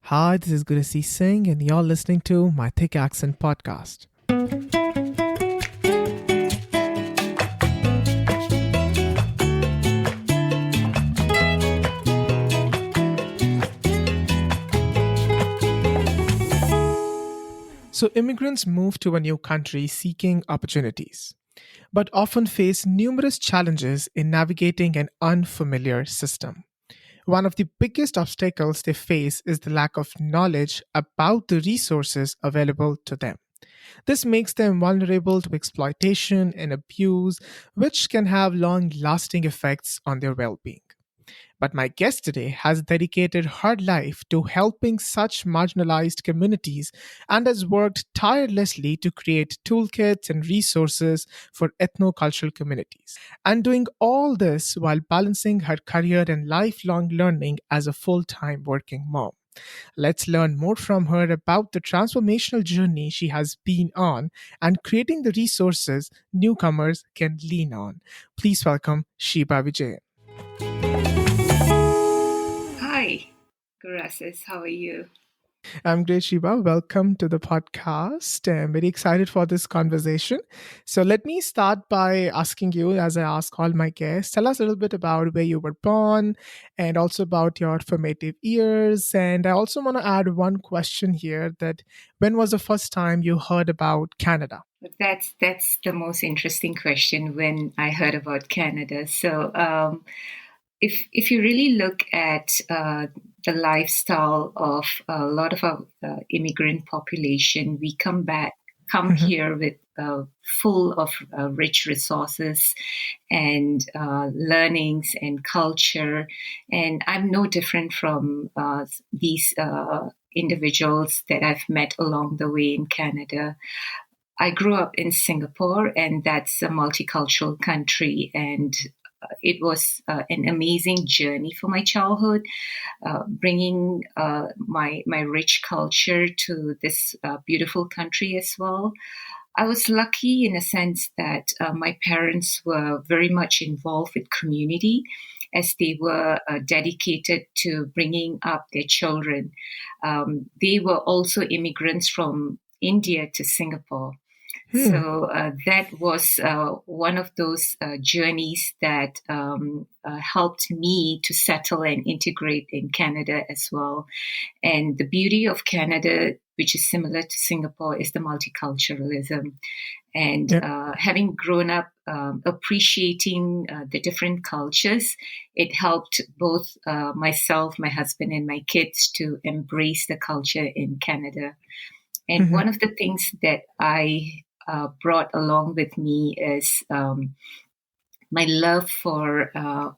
Hi, this is Gurasi Singh, and you're listening to my Thick Accent podcast. So, immigrants move to a new country seeking opportunities, but often face numerous challenges in navigating an unfamiliar system. One of the biggest obstacles they face is the lack of knowledge about the resources available to them. This makes them vulnerable to exploitation and abuse, which can have long lasting effects on their well being. But my guest today has dedicated her life to helping such marginalized communities and has worked tirelessly to create toolkits and resources for ethnocultural communities. And doing all this while balancing her career and lifelong learning as a full time working mom. Let's learn more from her about the transformational journey she has been on and creating the resources newcomers can lean on. Please welcome Sheeba Vijayan. Hi, Gracias. How are you? I'm great, Sheeba. Welcome to the podcast. I'm very excited for this conversation. So, let me start by asking you, as I ask all my guests, tell us a little bit about where you were born and also about your formative years. And I also want to add one question here that when was the first time you heard about Canada? That's the most interesting question when I heard about Canada. If you really look at the lifestyle of a lot of our immigrant population, we come Mhm. here with full of rich resources and learnings and culture, and I'm no different from these individuals that I've met along the way in Canada. I grew up in Singapore, and that's a multicultural country. And it was an amazing journey for my childhood, bringing my rich culture to this beautiful country as well. I was lucky in a sense that my parents were very much involved with community as they were dedicated to bringing up their children. They were also immigrants from India to Singapore. Hmm. So that was one of those journeys that helped me to settle and integrate in Canada as well. And the beauty of Canada, which is similar to Singapore, is the multiculturalism. And Yeah. having grown up appreciating the different cultures, it helped both myself, my husband, and my kids to embrace the culture in Canada. And Mhm. one of the things that I brought along with me is my love for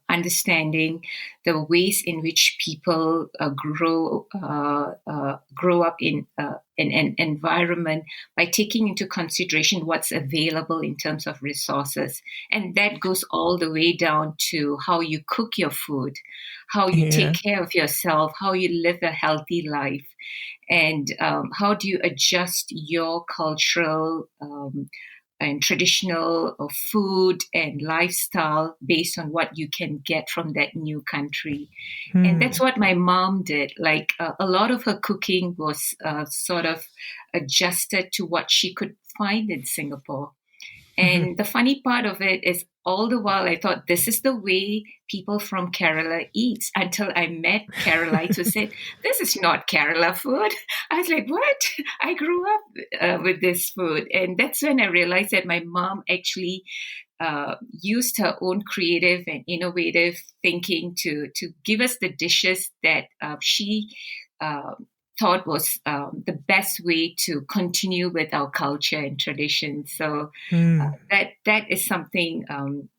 understanding the ways in which people grow up in an environment by taking into consideration what's available in terms of resources, and that goes all the way down to how you cook your food, how you take Yeah. care of yourself, how you live a healthy life, and how do you adjust your cultural and traditional food and lifestyle based on what you can get from that new country. And that's Hmm. what my mom did. Like a lot of her cooking was sort of adjusted to what she could find in Singapore. Mhm. And the funny part of it is, all the while I thought this is the way people from Kerala eat, until I met Keralites who said, "This is not Kerala food." I was like, "What?" I grew up with this food. And that's when I realized that my mom actually used her own creative and innovative thinking to give us the dishes that she uh, thought was the best way to continue with our culture and tradition. So Hmm. that is something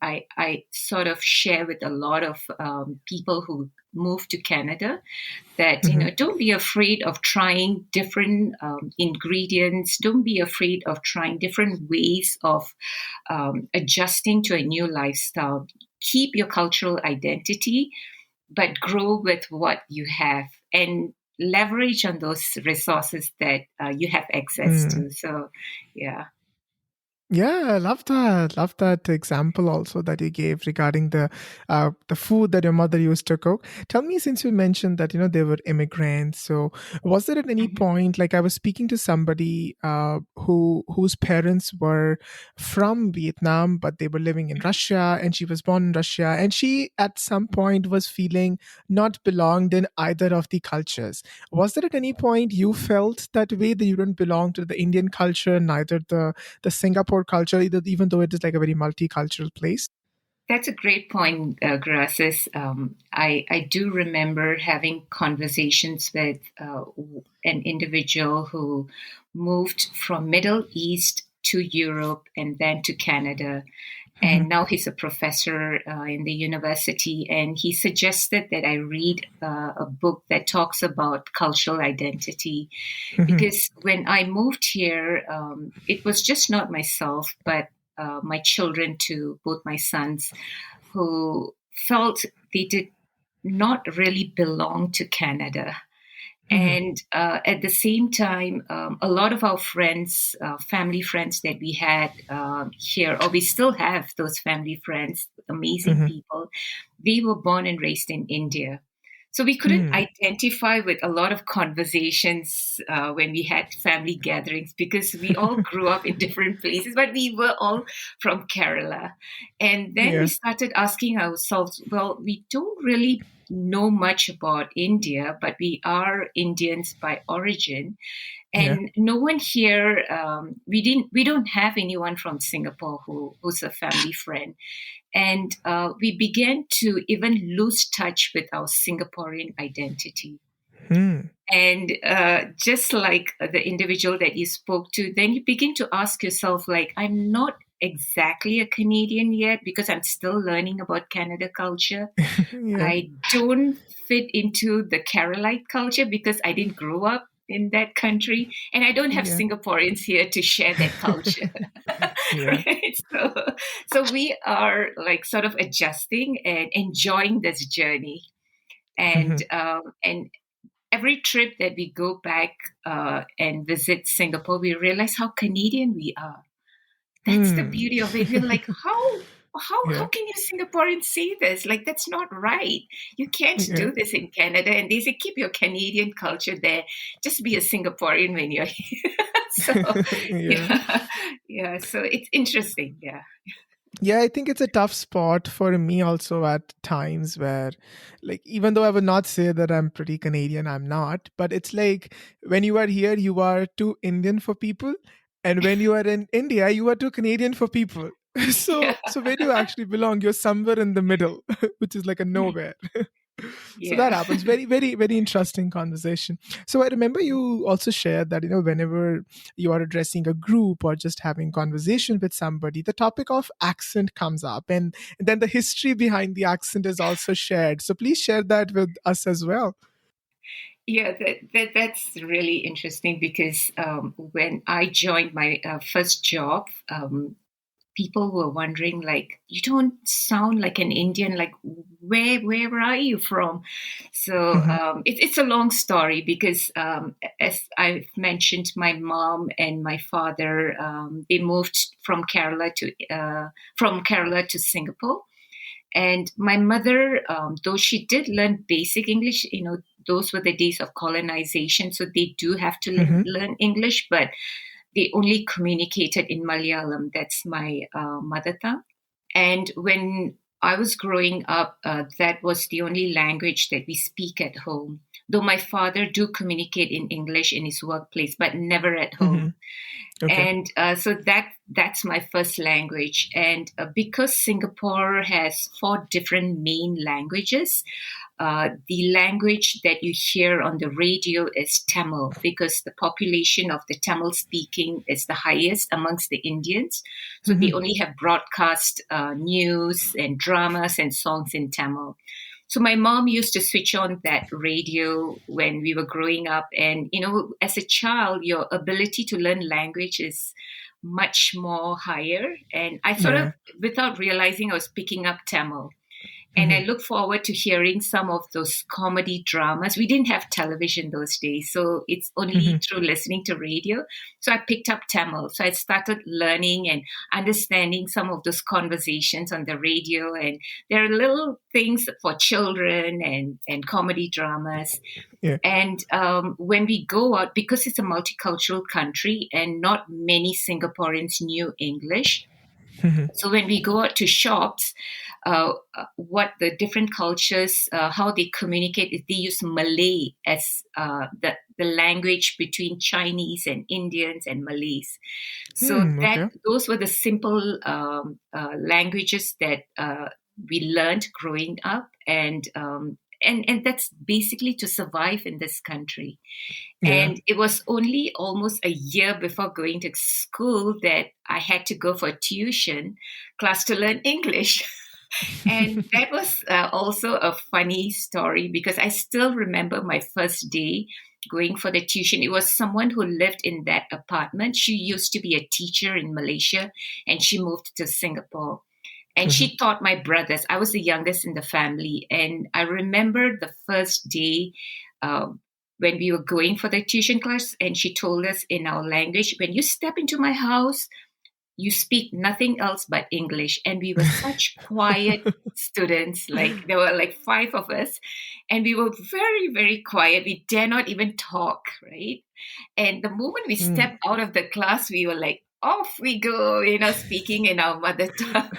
I sort of share with a lot of people who move to Canada, that Mhm. don't be afraid of trying different ingredients, don't be afraid of trying different ways of adjusting to a new lifestyle. Keep your cultural identity, but grow with what you have and leverage on those resources that you have access Hmm. to. So yeah. Yeah, I love that. Love that example also that you gave regarding the food that your mother used to cook. Tell me, since you mentioned that they were immigrants, so was there at any Mhm. point, like I was speaking to somebody whose parents were from Vietnam, but they were living in Russia, and she was born in Russia, and she at some point was feeling not belonged in either of the cultures. Was there at any point you felt that way, that you don't belong to the Indian culture, neither the Singapore culture, even though it is like a very multicultural place? That's a great point, Gracis. I do remember having conversations with an individual who moved from Middle East to Europe and then to Canada. And Mhm, now he's a professor in the university. And he suggested that I read a book that talks about cultural identity. mhm, Because when I moved here, it was just not myself, but my children too, both my sons, who felt they did not really belong to Canada. mhm, And at the same time, a lot of our friends, family friends that we had here, or we still have those family friends, amazing mhm, people, they were born and raised in India. So we couldn't mm. identify with a lot of conversations when we had family gatherings because we all grew up in different places, but we were all from Kerala. And then we Yeah, started asking ourselves, well, we don't really know much about India, but we are Indians by origin. yeah. And no one here, we don't have anyone from Singapore who's a family friend. And we began to even lose touch with our Singaporean identity. Hmm. And just like the individual that you spoke to, then you begin to ask yourself, like, I'm not exactly a Canadian yet because I'm still learning about Canada culture. Yeah, I don't fit into the Keralite culture because I didn't grow up in that country, and I don't have yeah, Singaporeans here to share that culture. yeah. Right? So we are like sort of adjusting and enjoying this journey. Mhm, And every trip that we go back and visit Singapore, we realize how Canadian we are. That's the hmm. beauty of it. We're like, how Yeah, can you Singaporeans say this? Like, that's not right. You can't yeah, do this in Canada. And they say keep your Canadian culture there. Just be a Singaporean when you're here. So yeah. yeah, yeah. So it's interesting. Yeah, Yeah, I think it's a tough spot for me also at times where, like, even though I would not say that I'm pretty Canadian, I'm not, but it's like when you are here, you are too Indian for people. And when you are in India, you are too Canadian for people. yeah, So where do you actually belong? You're somewhere in the middle, which is like a nowhere. So that yeah. happens. Very, very, very interesting conversation. So I remember you also shared that, whenever you are addressing a group or just having conversation with somebody, the topic of accent comes up, and then the history behind the accent is also shared. So please share that with us as well. Yeah, that's really interesting because when I joined my first job, people were wondering, like, you don't sound like an Indian. Like, where are you from? So Hmm. it's a long story because, as I've mentioned, my mom and my father they moved from Kerala to Singapore. And my mother, though she did learn basic English, those were the days of colonization, so they do have to Hmm. learn English, but they only communicated in Malayalam. That's my mother tongue. And when I was growing up, that was the only language that we speak at home. Though my father do communicate in English in his workplace, but never at Hmm. home. Okay. And so that's my first language. And because Singapore has four different main languages, the language that you hear on the radio is Tamil because the population of the Tamil speaking is the highest amongst the Indians. So they Hmm. only have broadcast news and dramas and songs in Tamil. So my mom used to switch on that radio when we were growing up. And, as a child, your ability to learn language is much more higher. And I sort of, Yeah. without realizing, I was picking up Tamil. And I look forward to hearing some of those comedy dramas. We didn't have television those days, so it's only through listening to radio. So I picked up Tamil. So I started learning and understanding some of those conversations on the radio. And there are little things for children and comedy dramas. Yeah. And when we go out, because it's a multicultural country and not many Singaporeans knew English, so when we go out to shops, what the different cultures, how they communicate is they use Malay as the language between Chinese and Indians and Malays. So that Okay. those were the simple languages that we learned growing up, and that's basically to survive in this country. Yeah. And it was only almost a year before going to school that I had to go for a tuition class to learn English. And that was also a funny story because I still remember my first day going for the tuition. It was someone who lived in that apartment. She used to be a teacher in Malaysia and she moved to Singapore. And she taught my brothers. I was the youngest in the family. And I remember the first day when we were going for the tuition class, and she told us in our language, when you step into my house, you speak nothing else but English. And we were such quiet students, like there were like 5 of us, and we were very, very quiet. We dare not even talk, right? And the moment we stepped out of the class, we were like, off we go, speaking in our mother tongue.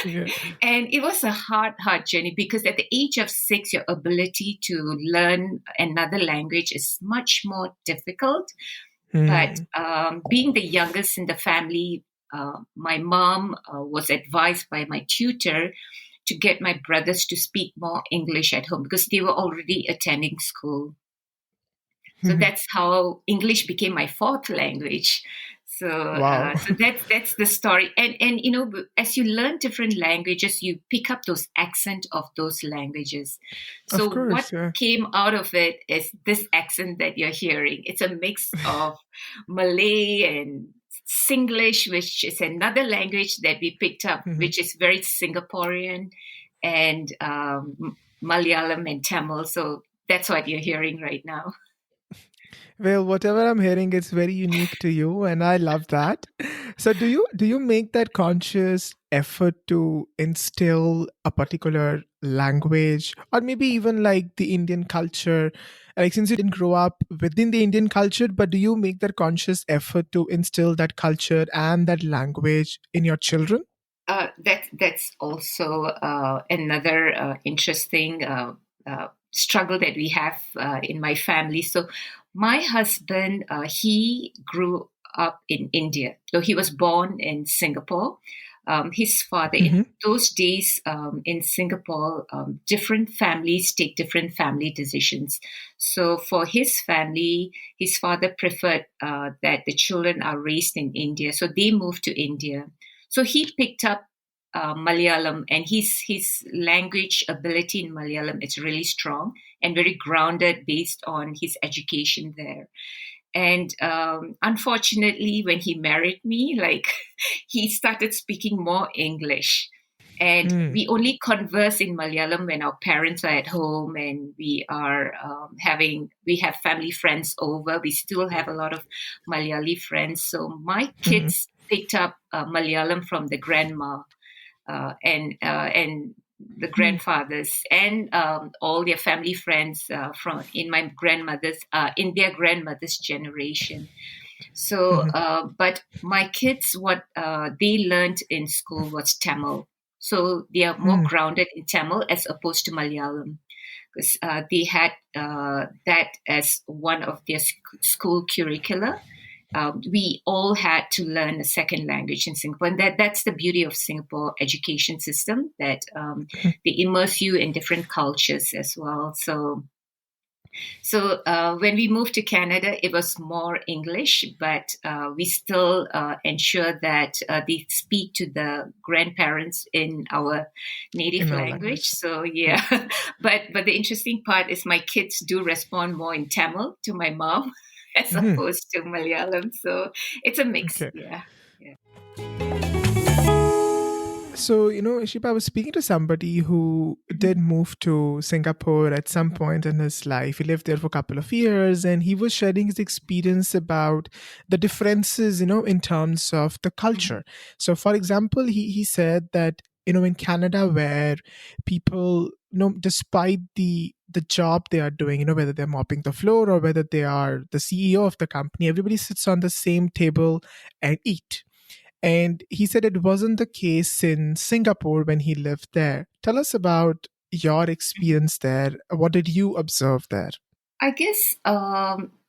Yeah. And it was a hard, hard journey because at the age of 6, your ability to learn another language is much more difficult. But being the youngest in the family, my mom was advised by my tutor to get my brothers to speak more English at home because they were already attending school. So that's how English became my 4th language. So, Wow. so that's the story. And as you learn different languages, you pick up those accent of those languages. Of So what course. Yeah. came out of it is this accent that you're hearing. It's a mix of Malay and Singlish, which is another language that we picked up, which is very Singaporean, and Malayalam and Tamil. So that's what you're hearing right now. Well, whatever I'm hearing, it's very unique to you, and I love that. So, do you make that conscious effort to instill a particular language, or maybe even like the Indian culture? Like, since you didn't grow up within the Indian culture, but do you make that conscious effort to instill that culture and that language in your children? That's also another interesting struggle that we have in my family. So my husband, he grew up in India. So he was born in Singapore. His father, in those days in Singapore, different families take different family decisions. So for his family, his father preferred that the children are raised in India. So they moved to India. So he picked up Malayalam, and his language ability in Malayalam is really strong and very grounded based on his education there. And unfortunately, when he married me, like he started speaking more English. And we only converse in Malayalam when our parents are at home and we are we have family friends over. We still have a lot of Malayali friends. So my kids picked up Malayalam from the grandma and the grandfathers and all their family friends from in their grandmother's generation. So, but my kids, what they learned in school was Tamil. So they are more grounded in Tamil as opposed to Malayalam because they had that as one of their school curricula. We all had to learn a second language in Singapore. And that's the beauty of Singapore education system, that they immerse you in different cultures as well. So when we moved to Canada, it was more English, but we still ensure that they speak to the grandparents in our native In our language. language. So yeah, but the interesting part is my kids do respond more in Tamil to my mom as opposed to Malayalam. So it's a mix. Okay. Yeah. So, Sheeba, I was speaking to somebody who did move to Singapore at some point in his life. He lived there for a couple of years and he was sharing his experience about the differences, in terms of the Mhm. culture. So, for example, he said that, in Canada, where people, despite the job they are doing, whether they're mopping the floor or whether they are the CEO of the company, everybody sits on the same table and eat. And he said it wasn't the case in Singapore when he lived there. Tell us about your experience there. What did you observe there? I guess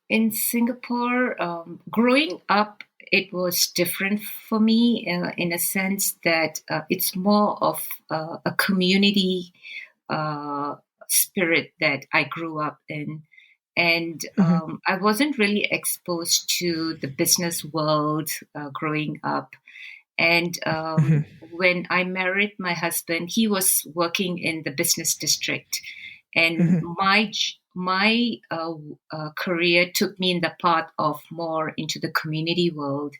in Singapore, growing up, it was different for me in a sense that it's more of a community uh, spirit that I grew up in. And Hmm. I wasn't really exposed to the business world growing up. And Hmm. when I married my husband, he was working in the business district, and Hmm. my career took me in the path of more into the community world.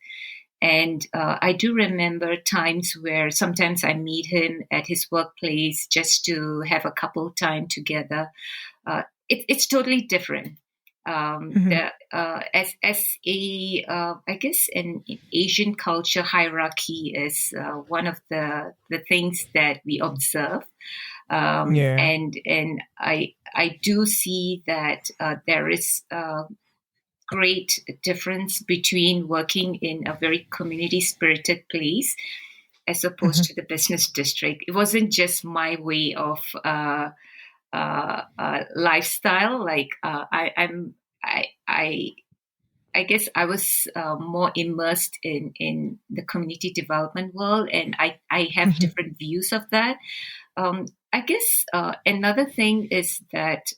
And I do remember times where sometimes I meet him at his workplace just to have a couple time together. It's totally different. Hmm. As a I guess an Asian culture, hierarchy is one of the things that we observe, Yeah. and I do see that there is great difference between working in a very community spirited place as opposed Hmm. to the business district. It wasn't just my way of lifestyle. Like I I guess I was more immersed in the community development world, and I have Hmm. different views of that. I guess another thing is that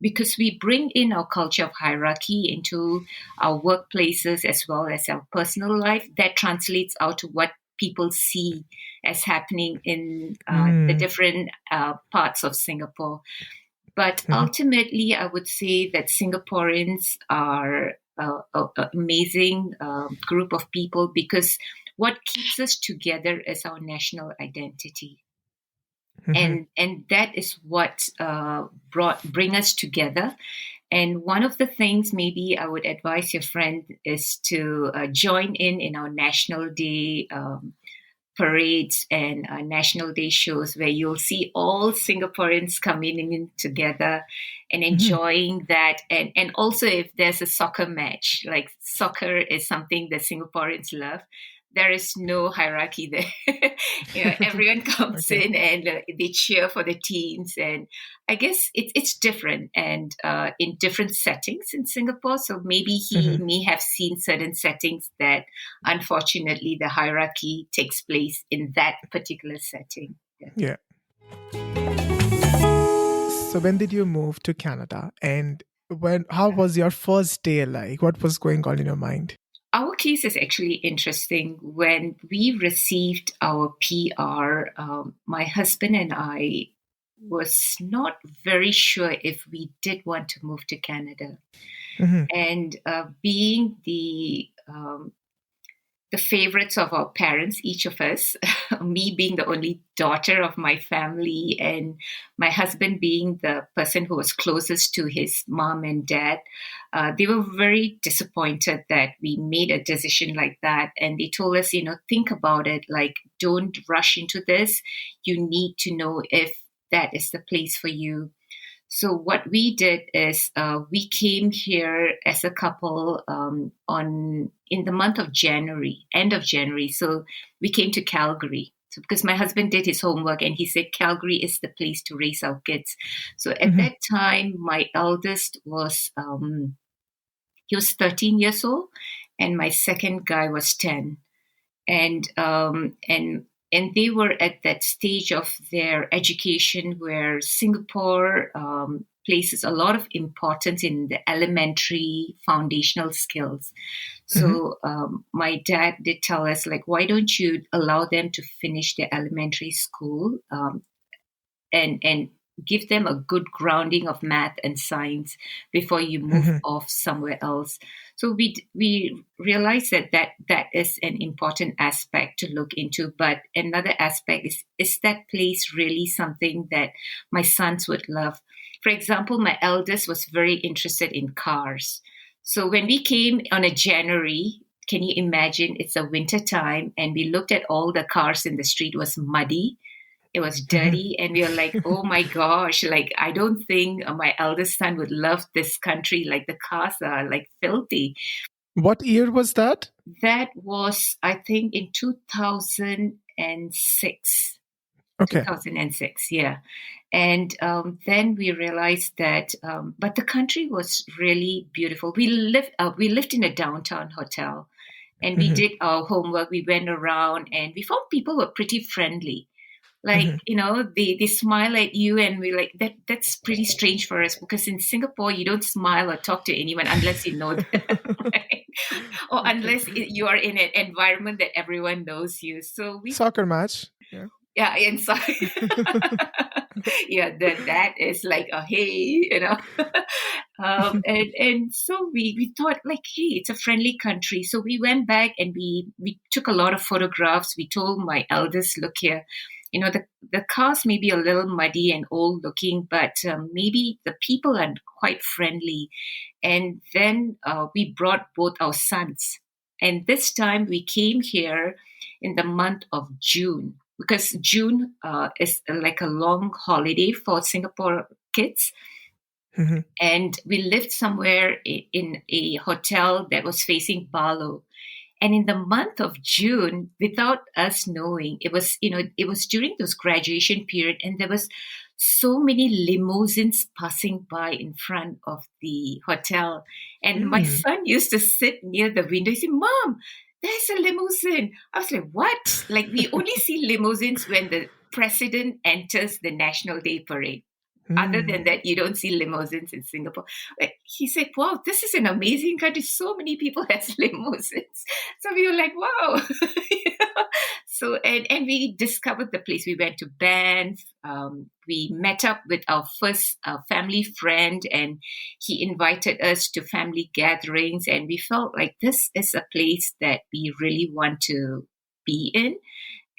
because we bring in our culture of hierarchy into our workplaces as well as our personal life, that translates out to what people see as happening in the Hmm. different parts of Singapore. But Hmm. ultimately, I would say that Singaporeans are an amazing group of people because what keeps us together is our national identity, Hmm. and that is what bring us together. And one of the things maybe I would advise your friend is to join in our National Day parades and National Day shows where you'll see all Singaporeans coming in together and Hmm. enjoying that. And also, if there's a soccer match, like soccer is something that Singaporeans love. There is no hierarchy there. Everyone comes Okay. in and they cheer for the teams, and I guess it's different and in different settings in Singapore. So maybe he Hmm. may have seen certain settings that unfortunately the hierarchy takes place in that particular setting. Yeah. Yeah. So when did you move to Canada? And how was your first day like? What was going on in your mind? Our case is actually interesting. When we received our PR, my husband and I was not very sure if we did want to move to Canada. Hmm. And being the favorites of our parents, each of us, me being the only daughter of my family, and my husband being the person who was closest to his mom and dad. They were very disappointed that we made a decision like that. And they told us, think about it, like, don't rush into this. You need to know if that is the place for you. So what we did is we came here as a couple on in the month of January, end of January. So we came to Calgary. So because my husband did his homework and he said Calgary is the place to raise our kids. So at Hmm. that time, my eldest was he was 13 years old, and my second guy was 10, and they were at that stage of their education where Singapore places a lot of importance in the elementary foundational skills. Hmm. So my dad did tell us, like, why don't you allow them to finish their elementary school, and give them a good grounding of math and science before you move Mhm. off somewhere else. So we realize that is an important aspect to look into. But another aspect is that place really something that my sons would love? For example, my eldest was very interested in cars. So when we came on a January, can you imagine? It's a winter time, and we looked at all the cars in the street. It was muddy, it was Mhm. dirty, and we were like, oh my gosh, like I don't think my eldest son would love this country. Like the cars are like filthy. What year was that? That was, I think, in 2006. Okay. 2006, yeah. And then we realized that, but the country was really beautiful. We lived in a downtown hotel, and we Mhm. did our homework. We went around, and we found people were pretty friendly. Like, Mhm. they smile at you, and we're like, that's pretty strange for us, because in Singapore you don't smile or talk to anyone unless you know them, right? Or Okay. unless you are in an environment that everyone knows you. So we, Soccer match. Yeah. yeah, inside. Yeah, that is like a hey, and so we thought like, hey, it's a friendly country. So we went back, and we took a lot of photographs. We told my eldest, look here, the cars may be a little muddy and old looking, but maybe the people are quite friendly. And then we brought both our sons, and this time we came here in the month of June, because June is like a long holiday for Singapore kids. Mhm. And we lived somewhere in a hotel that was facing Barlow. And in the month of June, without us knowing, it was during those graduation period, and there was so many limousines passing by in front of the hotel. And my Mm. son used to sit near the window. He said, Mom, there's a limousine. I was like, what? Like, we only see limousines when the president enters the National Day parade. Other than Mm. that, you don't see limousines in Singapore. Like, he said, wow, this is an amazing country. So many people has limousines. So we were like, wow. So, and we discovered the place. We went to Banff. We met up with our first family friend, and he invited us to family gatherings. And we felt like this is a place that we really want to be in.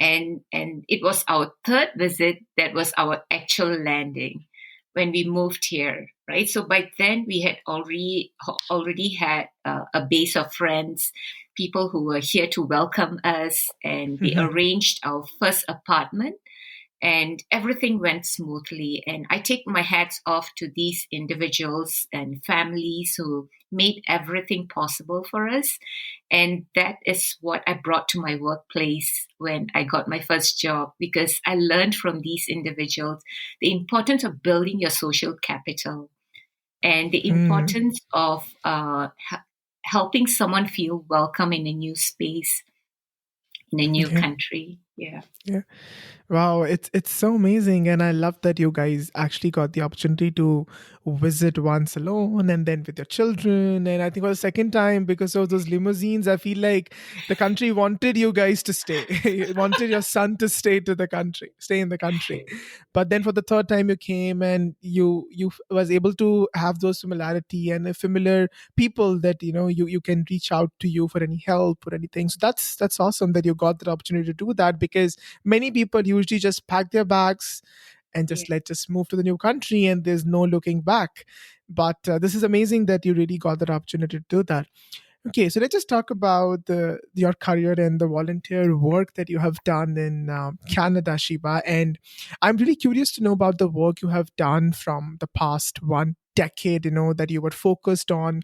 And it was our third visit that was our actual landing when we moved here, right? So by then we had already had a base of friends, people who were here to welcome us, and they Mhm. arranged our first apartment, and everything went smoothly. And I take my hats off to these individuals and families who made everything possible for us. And that is what I brought to my workplace when I got my first job, because I learned from these individuals the importance of building your social capital, and the Mm. importance of helping someone feel welcome in a new space, in a new Yeah. country. Yeah. Yeah. Wow, it's so amazing, and I love that you guys actually got the opportunity to visit once alone and then with your children. And I think for the second time, because of those limousines, I feel like the country wanted you guys to stay, it wanted your son to stay in the country. But then for the third time you came, and you was able to have those similarity and a familiar people that you can reach out to you for any help or anything. So that's awesome that you got the opportunity to do that, because many people usually just pack their bags and Yeah. just move to the new country, and there's no looking back. But this is amazing that you really got that opportunity to do that. Okay, so let's just talk about your career and the volunteer work that you have done in Canada, Sheba. And I'm really curious to know about the work you have done from the past 1 decade. That you were focused on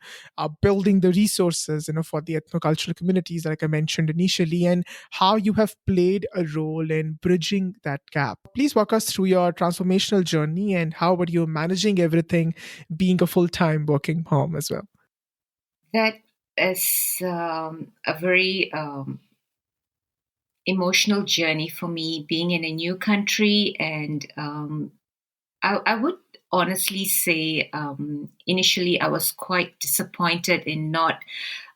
building the resources, for the ethnocultural communities, like I mentioned initially, and how you have played a role in bridging that gap. Please walk us through your transformational journey and how were you managing everything, being a full-time working mom as well. That is a very emotional journey for me, being in a new country. And I would honestly say, initially, I was quite disappointed in not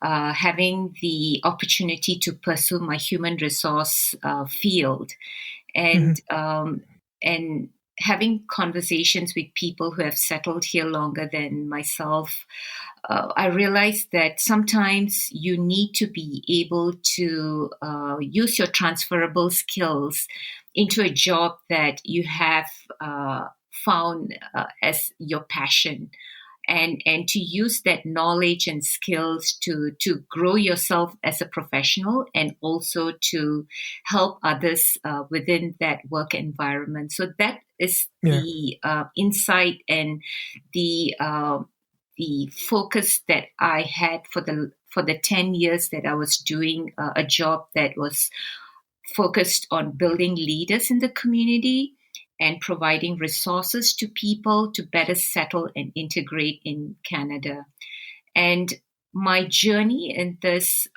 having the opportunity to pursue my human resource field. And Mhm. um, and having conversations with people who have settled here longer than myself, I realized that sometimes you need to be able to use your transferable skills into a job that you have found as your passion, and to use that knowledge and skills to grow yourself as a professional, and also to help others within that work environment. So that is Yeah. the insight and the focus that I had for the 10 years that I was doing a job that was focused on building leaders in the community and providing resources to people to better settle and integrate in Canada. And my journey in this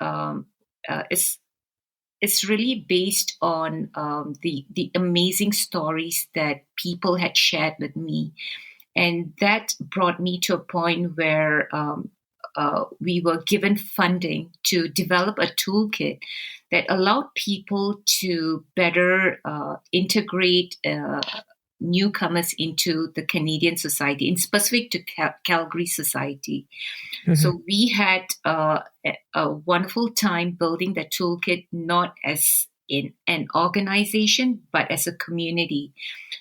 is really based on the amazing stories that people had shared with me, and that brought me to a point where we were given funding to develop a toolkit that allowed people to better integrate newcomers into the Canadian society, in specific to Calgary society. Hmm. So we had a wonderful time building the toolkit, not as in an organization, but as a community.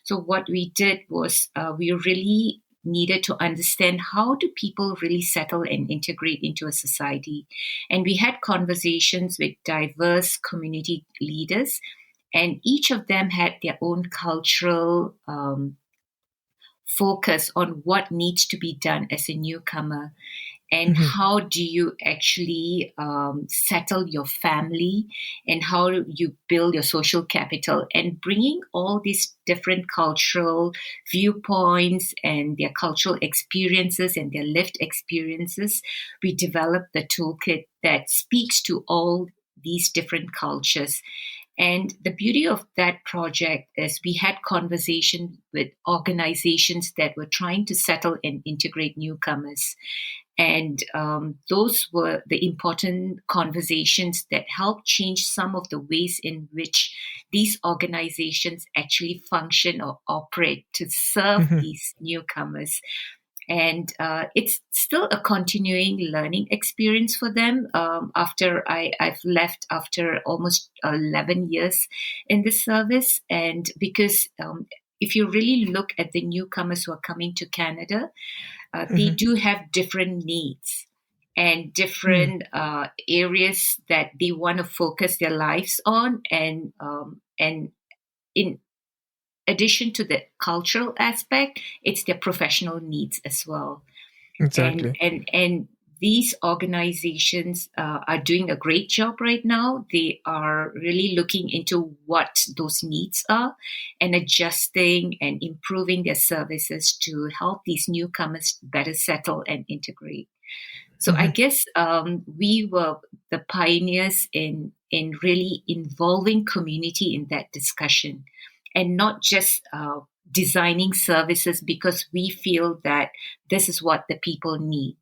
So what we did was we really needed to understand how do people really settle and integrate into a society. And we had conversations with diverse community leaders, and each of them had their own cultural focus on what needs to be done as a newcomer, and Hmm. how do you actually settle your family, and how you build your social capital, and bringing all these different cultural viewpoints and their cultural experiences and their lived experiences. We developed the toolkit that speaks to all these different cultures. And the beauty of that project is we had conversations with organizations that were trying to settle and integrate newcomers. And those were the important conversations that helped change some of the ways in which these organizations actually function or operate to serve Hmm. these newcomers. And it's still a continuing learning experience for them after I've left after almost 11 years in this service. And because if you really look at the newcomers who are coming to Canada, they Hmm. do have different needs and different areas that they want to focus their lives on, and in addition to the cultural aspect, it's their professional needs as well. and Exactly. and and these organizations are doing a great job right now. They are really looking into what those needs are and adjusting and improving their services to help these newcomers better settle and integrate. So I Hmm. guess we were the pioneers in really involving community in that discussion, and not just designing services because we feel that this is what the people need.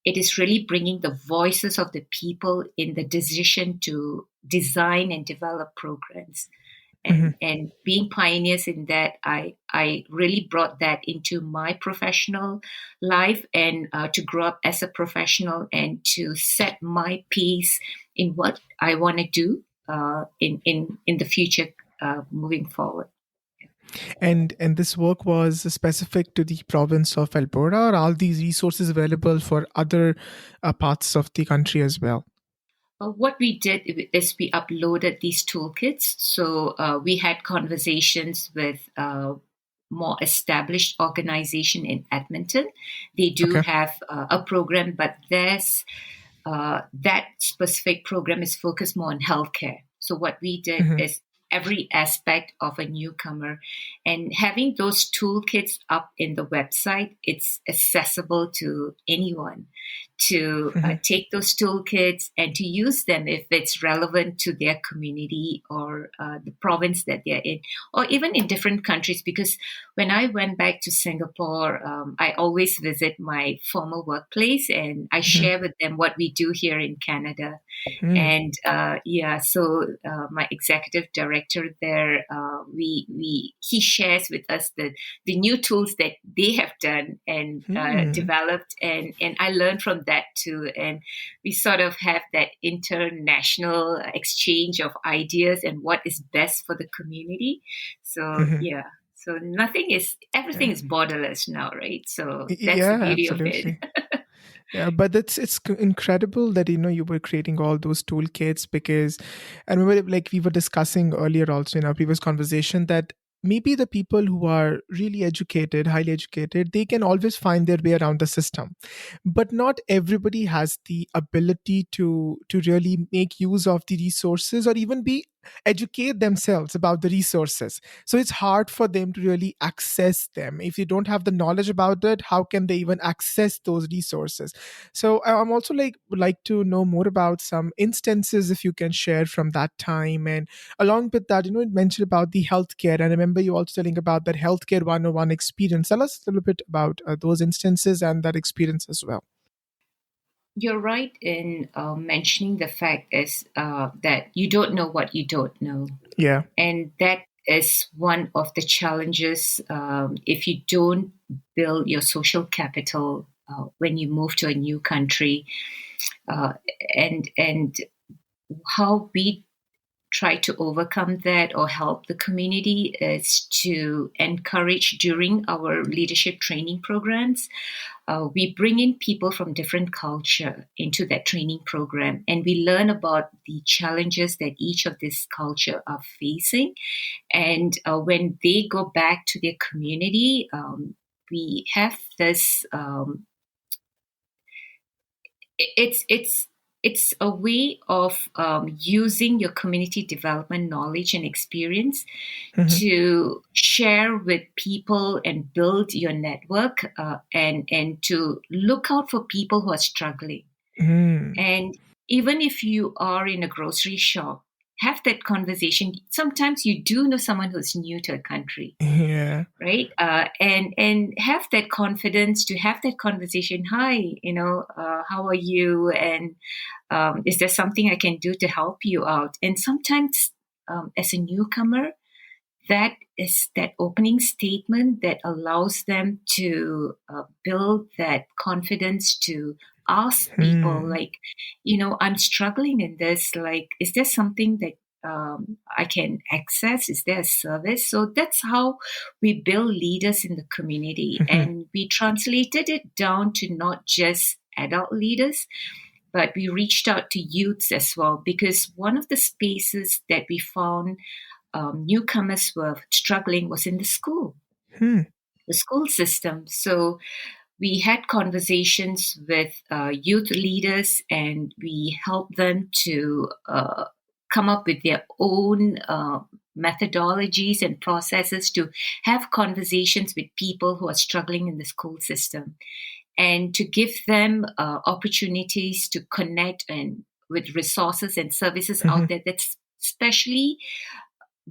It is really bringing the voices of the people in the decision to design and develop programs, Hmm. and being pioneers in that. I really brought that into my professional life, and to grow up as a professional and to set my pace in what I want to do in the future moving forward. And this work was specific to the province of Alberta, or are these resources available for other parts of the country as well? What we did is we uploaded these toolkits. So we had conversations with more established organization in Edmonton. They do Okay. have a program, but there's that specific program is focused more on healthcare. So what we did Hmm. is every aspect of a newcomer, and having those toolkits up in the website, it's accessible to anyone to take those toolkits and to use them if it's relevant to their community or the province that they're in, or even in different countries. Because when I went back to Singapore, I always visit my former workplace and I share with them what we do here in Canada. And so my executive director there, he shares with us the new tools that they have done and developed, and I learn from that too. And we sort of have that international exchange of ideas and what is best for the community. So so everything is borderless now, right? So that's the Yeah, beauty of it. absolutely. Yeah, but incredible that you were creating all those toolkits, because I remember, like we were discussing earlier also in our previous conversation, that maybe the people who are really educated, highly educated, they can always find their way around the system, but not everybody has the ability to really make use of the resources, or even be educate themselves about the resources. So it's hard for them to really access them. If you don't have the knowledge about it, how can they even access those resources? So I'm also would like to know more about some instances, if you can share from that time. And along with that, you mentioned about the healthcare, and I remember you also telling about that healthcare 101 experience. Tell us a little bit about those instances and that experience as well. You're right in mentioning the fact is that you don't know what you don't know. Yeah. And that is one of the challenges if you don't build your social capital when you move to a new country. Uh, and how we try to overcome that or help the community is to encourage during our leadership training programs. We bring in people from different culture into that training program, and we learn about the challenges that each of this culture are facing. And when they go back to their community, we have this. It's a way of using your community development knowledge and experience to share with people and build your network, and to look out for people who are struggling. And even if you are in a grocery shop, have that conversation. Sometimes you do know someone who's new to a country, Yeah. right? And have that confidence to have that conversation. Hi, how are you? And is there something I can do to help you out? And sometimes, as a newcomer, that is that opening statement that allows them to build that confidence to ask people, like, I'm struggling in this. Like, is there something that I can access? Is there a service? So that's how we build leaders in the community. And we translated it down to not just adult leaders, but we reached out to youths as well, because one of the spaces that we found newcomers were struggling was in the school system. So we had conversations with youth leaders, and we helped them to come up with their own methodologies and processes to have conversations with people who are struggling in the school system, and to give them opportunities to connect and with resources and services out there that's specially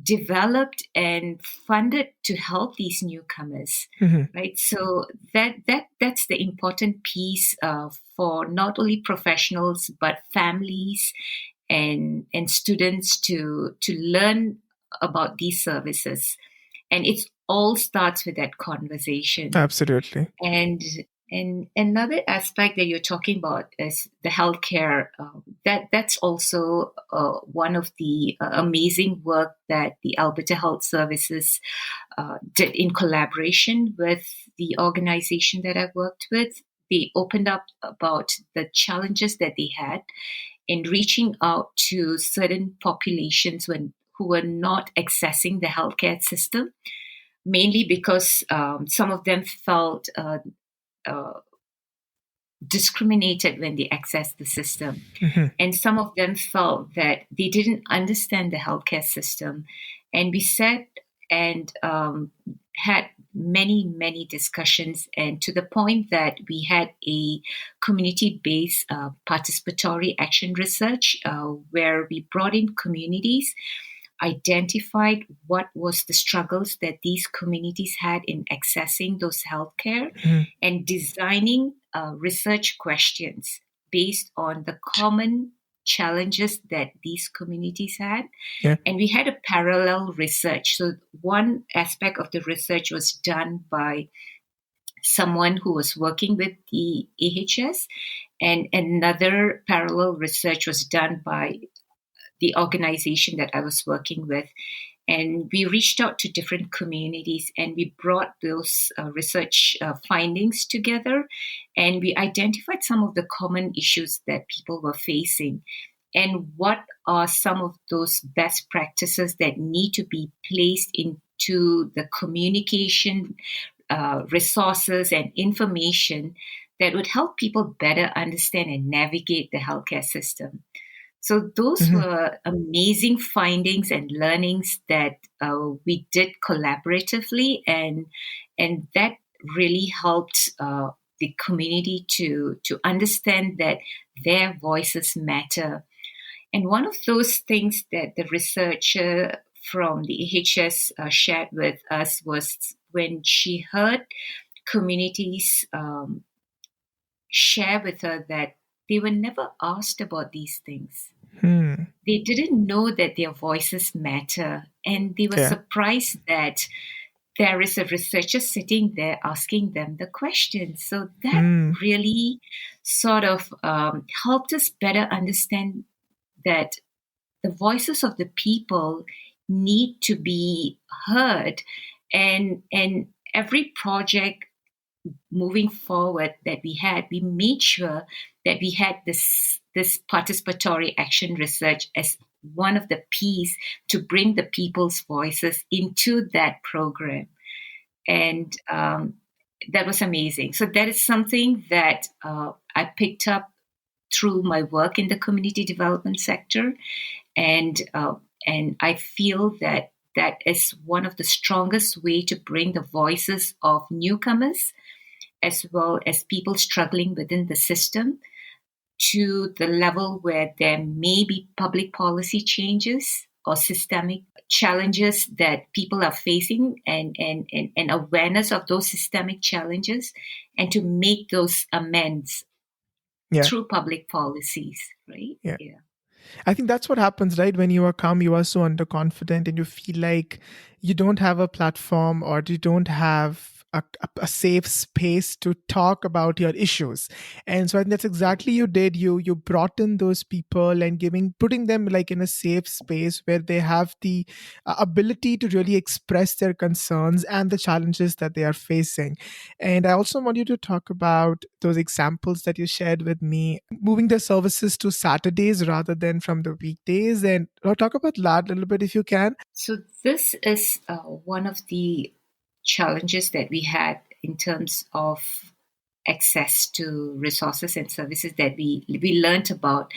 developed and funded to help these newcomers, right? So that's the important piece for not only professionals but families and students to learn about these services. And it all starts with that conversation. Absolutely. And another aspect that you're talking about is the healthcare. That's also one of the amazing work that the Alberta Health Services did in collaboration with the organization that I worked with. They opened up about the challenges that they had in reaching out to certain populations who were not accessing the healthcare system, mainly because some of them felt discriminated when they accessed the system. And some of them felt that they didn't understand the healthcare system. And we sat and had many, many discussions, and to the point that we had a community-based participatory action research where we brought in communities, identified what was the struggles that these communities had in accessing those healthcare, Mhm. and designing research questions based on the common challenges that these communities had. Yeah. And we had a parallel research. So one aspect of the research was done by someone who was working with the AHS, and another parallel research was done by the organization that I was working with. And we reached out to different communities and we brought those research findings together, and we identified some of the common issues that people were facing and what are some of those best practices that need to be placed into the communication resources and information that would help people better understand and navigate the healthcare system. So those Mhm. were amazing findings and learnings that we did collaboratively, and that really helped the community to understand that their voices matter. And one of those things that the researcher from the AHS shared with us was when she heard communities share with her that they were never asked about these things. Hmm. They didn't know that their voices matter, and they were Yeah. surprised that there is a researcher sitting there asking them the questions. So that Hmm. really sort of helped us better understand that the voices of the people need to be heard, and every project moving forward that we had, we made sure that we had this participatory action research as one of the P's to bring the people's voices into that program. And that was amazing. So that is something that I picked up through my work in the community development sector, and and I feel that that is one of the strongest way to bring the voices of newcomers as well as people struggling within the system to the level where there may be public policy changes or systemic challenges that people are facing, and awareness of those systemic challenges, and to make those amends Yeah. through public policies, right? Yeah. Yeah. I think that's what happens, right? When you are calm, you are so underconfident and you feel like you don't have a platform or you don't have a safe space to talk about your issues. And so I think that's exactly you did. You brought in those people and putting them like in a safe space where they have the ability to really express their concerns and the challenges that they are facing. And I also want you to talk about those examples that you shared with me, moving the services to Saturdays rather than from the weekdays. And talk about that a little bit if you can. So this is one of the challenges that we had in terms of access to resources and services that we learned about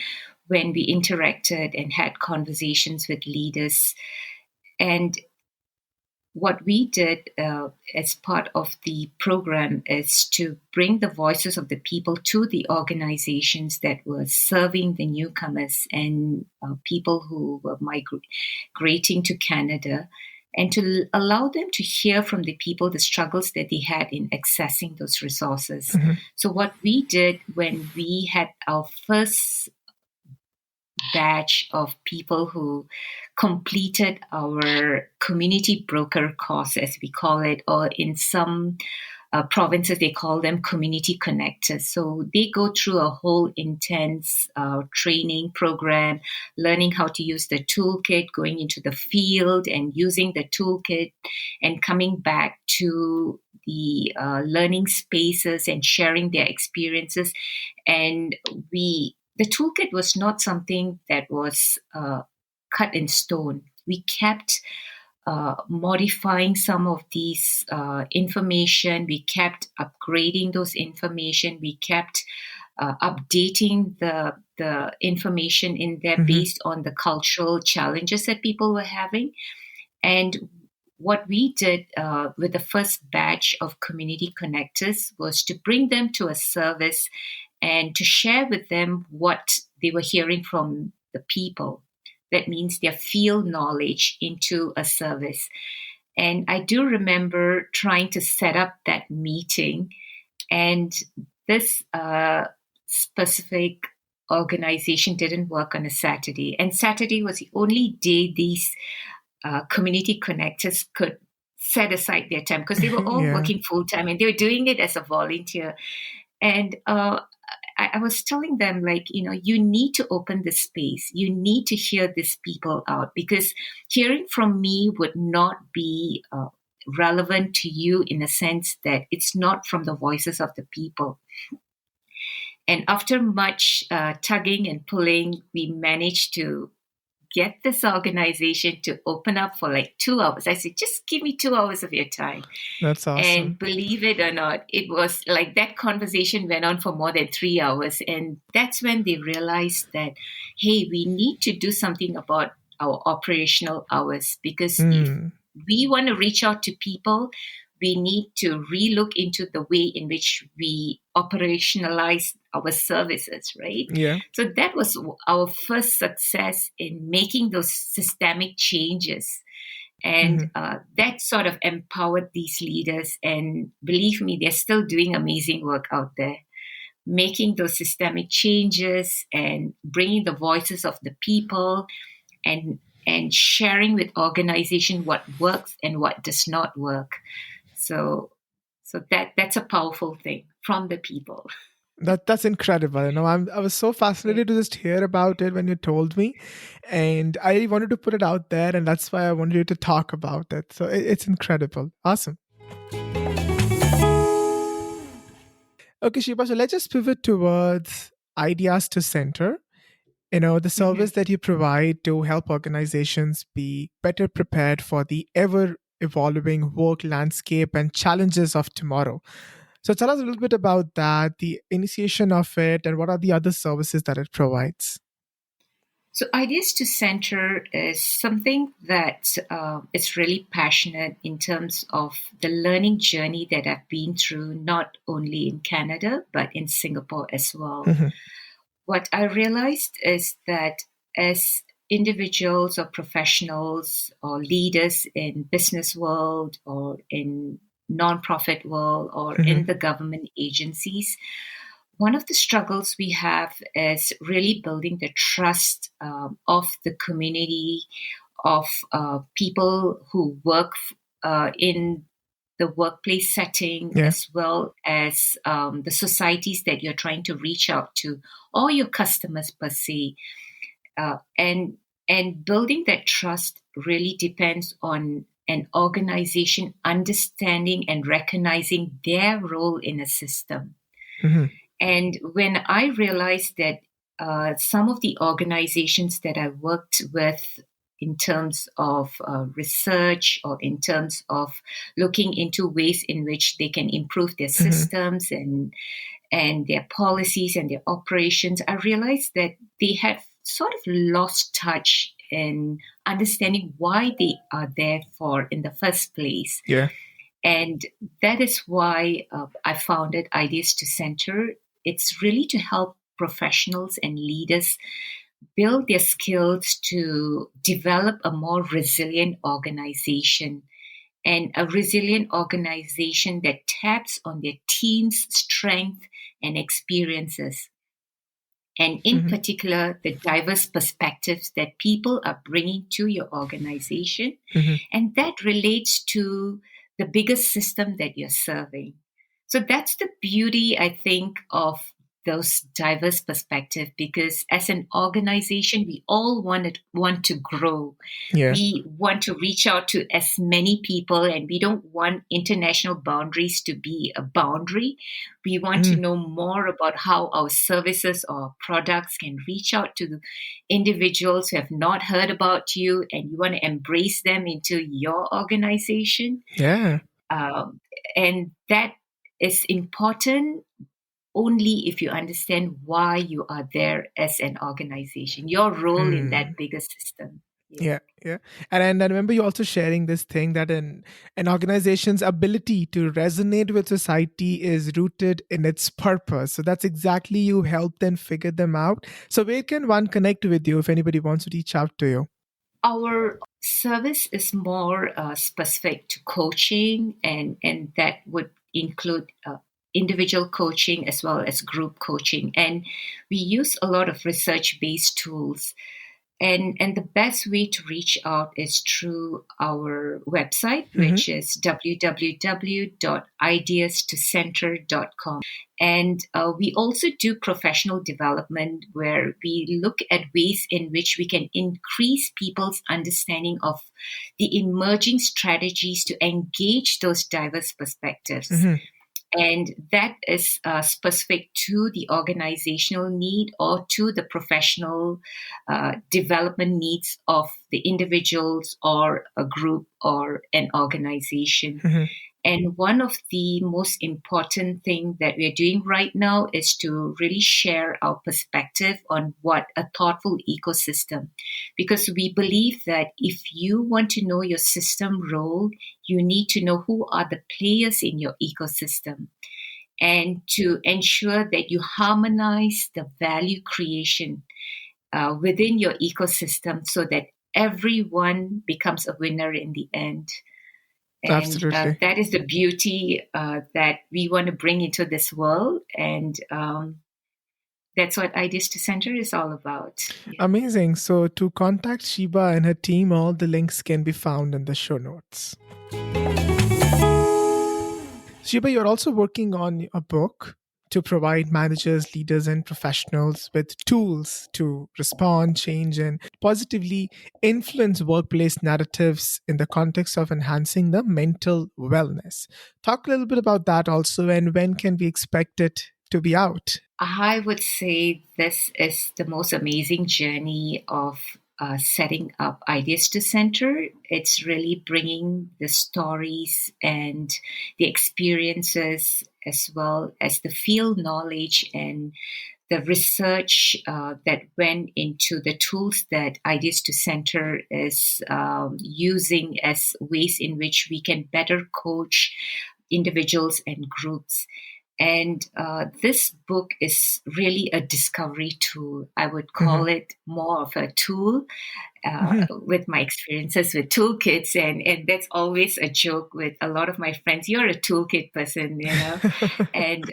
when we interacted and had conversations with leaders. And what we did as part of the program is to bring the voices of the people to the organizations that were serving the newcomers and people who were migrating to Canada, and to allow them to hear from the people the struggles that they had in accessing those resources. Mhm. So, what we did when we had our first batch of people who completed our community broker course, as we call it, or in some provinces they call them community connectors. So they go through a whole intense training program, learning how to use the toolkit, going into the field and using the toolkit, and coming back to the learning spaces and sharing their experiences. And the toolkit was not something that was cut in stone. We kept modifying some of these information. We kept upgrading those information. We kept updating the information in there Mhm. based on the cultural challenges that people were having. And what we did with the first batch of community connectors was to bring them to a service and to share with them what they were hearing from the people. That means their field knowledge into a service. And I do remember trying to set up that meeting, and this specific organization didn't work on a Saturday. And Saturday was the only day these community connectors could set aside their time because they were all Yeah. working full time and they were doing it as a volunteer. And I was telling them, like, you need to open the space. You need to hear these people out because hearing from me would not be relevant to you in a sense that it's not from the voices of the people. And after much tugging and pulling, we managed to get this organization to open up for like 2 hours. I said, just give me 2 hours of your time. That's And awesome. believe it or not, it was like that conversation went on for more than 3 hours. And that's when they realized that, hey, we need to do something about our operational hours because if Mm. we want to reach out to people, we need to relook into the way in which we operationalize our services, right? Yeah. So that was our first success in making those systemic changes. And Hmm. that sort of empowered these leaders. And believe me, they're still doing amazing work out there, making those systemic changes and bringing the voices of the people and and sharing with organization what works and what does not work. So that's a powerful thing from the people. That's incredible. I was so Yeah. fascinated to just hear about it when you told me, and I wanted to put it out there, and that's why I wanted you to talk about it. So it's incredible. Awesome. Okay, Shiba. So let's just pivot towards ideas to center. The Mhm. service that you provide to help organizations be better prepared for the ever evolving work landscape and challenges of tomorrow. So tell us a little bit about that, the initiation of it, and what are the other services that it provides. So, Ideas to Center is something that is really passionate in terms of the learning journey that I've been through, not only in Canada, but in Singapore as well. Hmm. What I realized is that as individuals or professionals or leaders in business world or in nonprofit world or Hmm. in the government agencies, one of the struggles we have is really building the trust of the community, of people who work in the workplace setting, Yeah. as well as the societies that you're trying to reach out to, or your customers per se. And building that trust really depends on an organization understanding and recognizing their role in a system. Hmm. And when I realized that some of the organizations that I worked with in terms of research or in terms of looking into ways in which they can improve their Hmm. systems and their policies and their operations, I realized that they had sort of lost touch in understanding why they are there for in the first place. Yeah. And that is why I founded Ideas to Center. It's really to help professionals and leaders build their skills to develop a more resilient organization and a resilient organization that taps on their team's strength and experiences. And in Hmm. particular, the diverse perspectives that people are bringing to your organization. Hmm. And that relates to the biggest system that you're serving. So that's the beauty, I think, of those diverse perspectives because as an organization, we all want to grow. Yeah. We want to reach out to as many people, and we don't want international boundaries to be a boundary. We want to Mm. know more about how our services or products can reach out to the individuals who have not heard about you, and you want to embrace them into your organization. Yeah. Um, and that is important only if you understand why you are there as an organization, your role in that Mm. bigger system. Yeah. Yeah, yeah. And I remember you also sharing this thing that an organization's ability to resonate with society is rooted in its purpose. So that's exactly you help them figure them out. So where can one connect with you if anybody wants to reach out to you? Our service is more specific to coaching, and that would include individual coaching as well as group coaching. And we use a lot of research based tools. And the best way to reach out is through our website, Hmm. which is www.ideastocenter.com. And we also do professional development where we look at ways in which we can increase people's understanding of the emerging strategies to engage those diverse perspectives. Hmm. And that is specific to the organizational need or to the professional development needs of the individuals or a group or an organization. Hmm. And one of the most important thing that we're doing right now is to really share our perspective on what a thoughtful ecosystem, because we believe that if you want to know your system role, you need to know who are the players in your ecosystem, and to ensure that you harmonize the value creation within your ecosystem so that everyone becomes a winner in the end. And Absolutely. that is the beauty that we want to bring into this world. And that's what Ideas to Center is all about. Yeah. Amazing. So to contact Sheba and her team, all the links can be found in the show notes. Shiba, you're also working on a book to provide managers, leaders, and professionals with tools to respond, change, and positively influence workplace narratives in the context of enhancing the mental wellness. Talk a little bit about that also, and when can we expect it to be out? I would say this is the most amazing journey of setting up Ideas to Center. It's really bringing the stories and the experiences as well as the field knowledge and the research that went into the tools that Ideas to Center is using as ways in which we can better coach individuals and groups. And this book is really a discovery tool. I would call Mhm. it more of a tool Mhm. with my experiences with toolkits. And that's always a joke with a lot of my friends. You're a toolkit person, you know. And,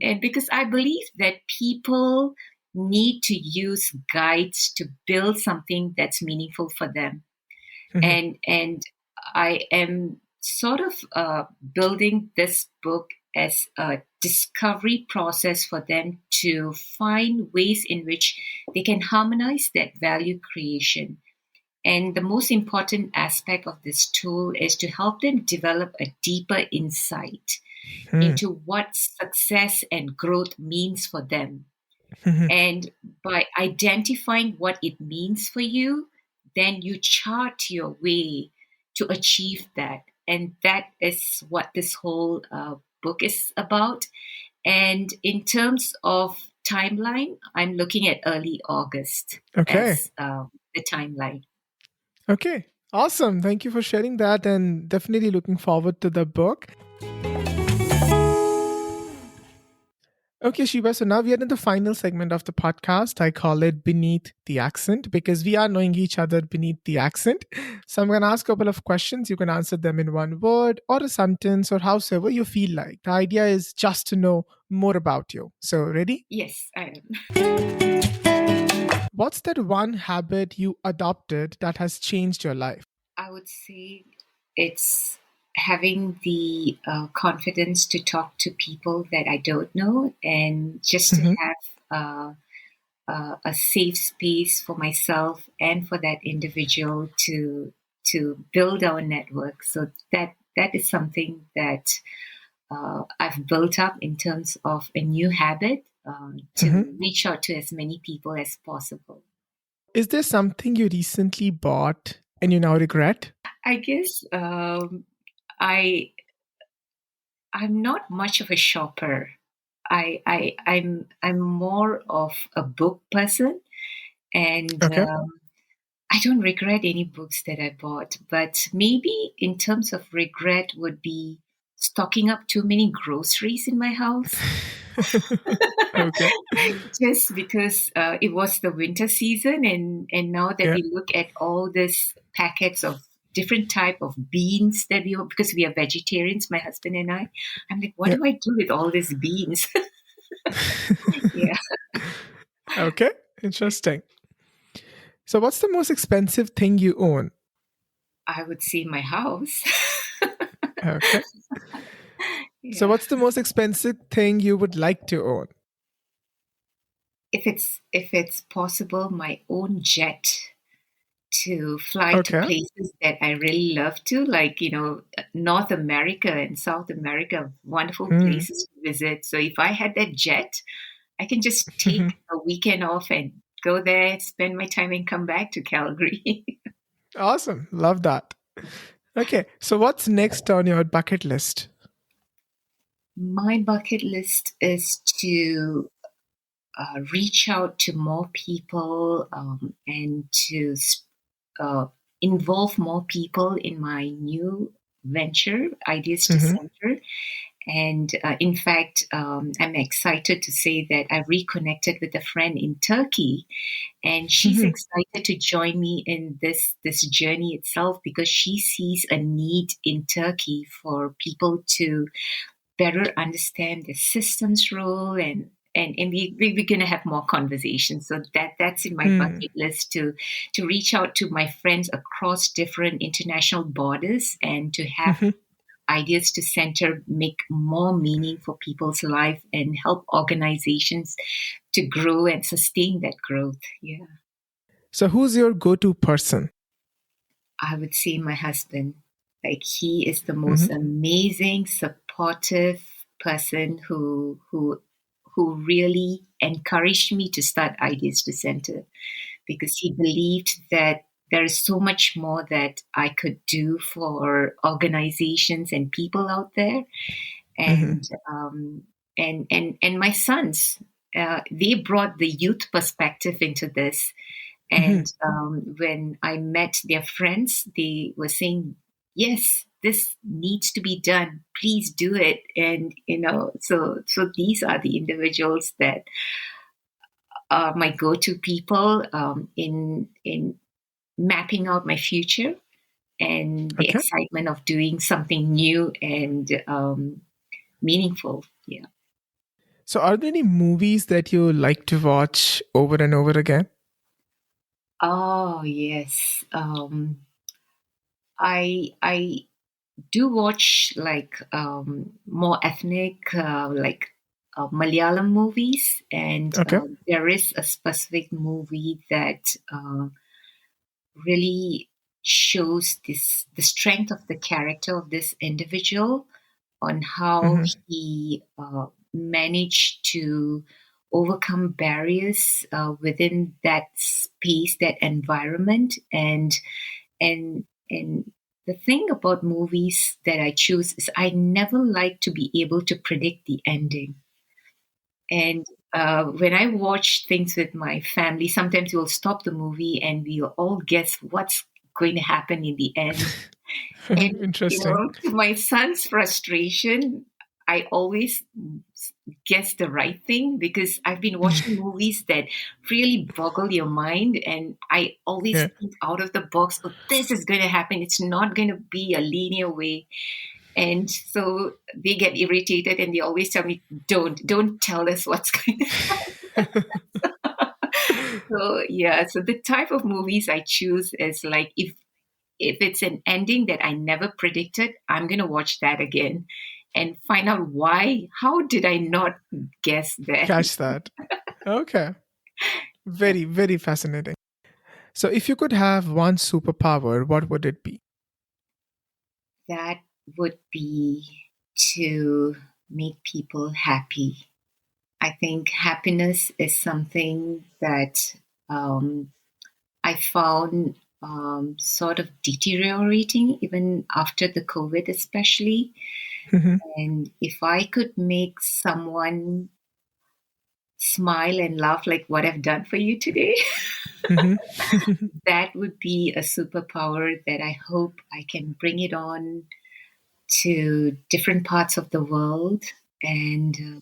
and because I believe that people need to use guides to build something that's meaningful for them. Mhm. And I am sort of building this book as a discovery process for them to find ways in which they can harmonize that value creation. And the most important aspect of this tool is to help them develop a deeper insight Mhm. into what success and growth means for them. Mhm. And by identifying what it means for you, then you chart your way to achieve that. And that is what this whole book is about. And in terms of timeline, I'm looking at early August Okay. as the timeline. Okay. Awesome. Thank you for sharing that, and definitely looking forward to the book. Okay, Shiva. So now we are in the final segment of the podcast. I call it Beneath the Accent because we are knowing each other beneath the accent. So I'm going to ask a couple of questions. You can answer them in one word or a sentence or however you feel like. The idea is just to know more about you. So, ready? Yes, I am. What's that one habit you adopted that has changed your life? I would say it's having the confidence to talk to people that I don't know, and just to Hmm. have a safe space for myself and for that individual to build our network. So that is something that I've built up in terms of a new habit Hmm. to reach out to as many people as possible. Is there something you recently bought and you now regret? I guess I I'm not much of a shopper. I'm more of a book person, and Okay. I don't regret any books that I bought, but maybe in terms of regret would be stocking up too many groceries in my house. Okay. Just because it was the winter season, and now that Yeah. we look at all these packets of different type of beans that because we are vegetarians, my husband and I'm like, what Yeah. do I do with all these beans? Yeah, Okay. Interesting. So, what's the most expensive thing you own? I would say my house. Okay. So, Yeah, what's the most expensive thing you would like to own? if it's possible, my own jet to fly to Okay. places that I really love to, like, North America and South America, wonderful Hmm. places to visit. So if I had that jet, I can just take a weekend off and go there, spend my time, and come back to Calgary. Awesome. Love that. Okay. So, what's next on your bucket list? My bucket list is to reach out to more people and to uh, involve more people in my new venture, Ideas to Hmm. Center. And in fact, I'm excited to say that I reconnected with a friend in Turkey, and she's Hmm. excited to join me in this journey itself because she sees a need in Turkey for people to better understand the system's role, and we're going to have more conversations. So that's in my Hmm. bucket list to reach out to my friends across different international borders and to have Hmm. ideas to center make more meaning for people's life and help organizations to grow and sustain that growth. Yeah, So, who's your go to person? I would say my husband. Like, he is the most Hmm. amazing, supportive person who really encouraged me to start Ideas to Center because he believed that there is so much more that I could do for organizations and people out there. Hmm. And and my sons, they brought the youth perspective into this. Hmm. And when I met their friends, they were saying, "Yes, this needs to be done. Please do it." And so these are the individuals that are my go-to people in mapping out my future and the Okay. excitement of doing something new and meaningful. Yeah. So, are there any movies that you like to watch over and over again? Oh yes. I do watch like more ethnic, like Malayalam movies, and Okay. there is a specific movie that really shows the strength of the character of this individual on how Hmm. he managed to overcome barriers within that space, that environment, and the thing about movies that I choose is I never like to be able to predict the ending. And when I watch things with my family, sometimes we'll stop the movie and we'll all guess what's going to happen in the end. And, Interesting. to my son's frustration, I always guess the right thing because I've been watching movies that really boggle your mind. And I always Yeah. think out of the box, oh, this is going to happen. It's not going to be a linear way. And so they get irritated and they always tell me, don't tell us what's going to. So, yeah. So the type of movies I choose is like, if it's an ending that I never predicted, I'm going to watch that again and find out why. How did I not guess that? Catch that. Okay. Yeah, Very, very fascinating. So, if you could have one superpower, what would it be? that would be to make people happy. I think happiness is something that I found sort of deteriorating even after the COVID, especially. Hmm. And if I could make someone smile and laugh like what I've done for you today, Mhm. That would be a superpower that I hope I can bring it on to different parts of the world, and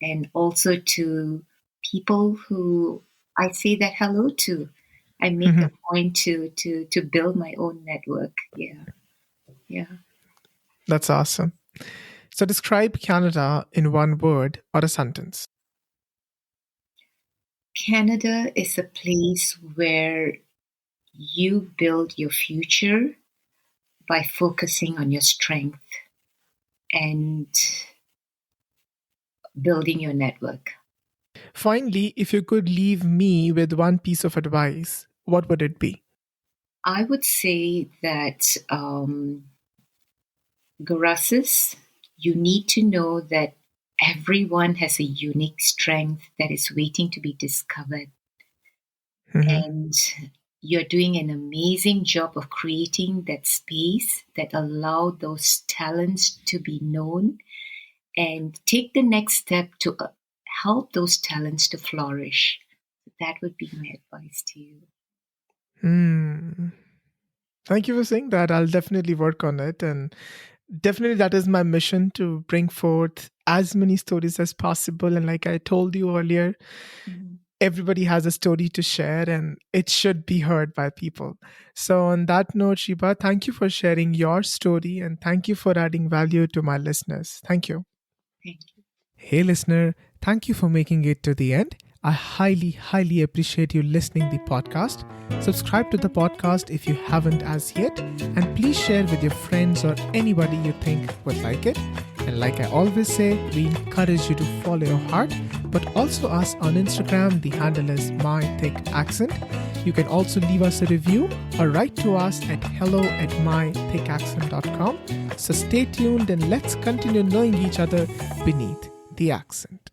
and also to people who I say that hello to. I make a Mhm. point to build my own network. Yeah, yeah. That's awesome. So describe Canada in one word or a sentence. Canada is a place where you build your future by focusing on your strength and building your network. Finally, if you could leave me with one piece of advice, what would it be? I would say that, Garasis, you need to know that everyone has a unique strength that is waiting to be discovered. Mhm. And you're doing an amazing job of creating that space that allow those talents to be known, and take the next step to help those talents to flourish. That would be my advice to you. Hmm. Thank you for saying that. I'll definitely work on it. And definitely, that is my mission to bring forth as many stories as possible. And like I told you earlier, Mhm. everybody has a story to share and it should be heard by people. So, on that note, Sheba, thank you for sharing your story and thank you for adding value to my listeners. Thank you. Thank you. Hey, listener, thank you for making it to the end. I highly, highly appreciate you listening the podcast. Subscribe to the podcast if you haven't as yet, and please share with your friends or anybody you think would like it. And like I always say, we encourage you to follow your heart, but also us on Instagram. The handle is mythicaccent. You can also leave us a review or write to us at hello@mythicaccent.com. So stay tuned and let's continue knowing each other beneath the accent.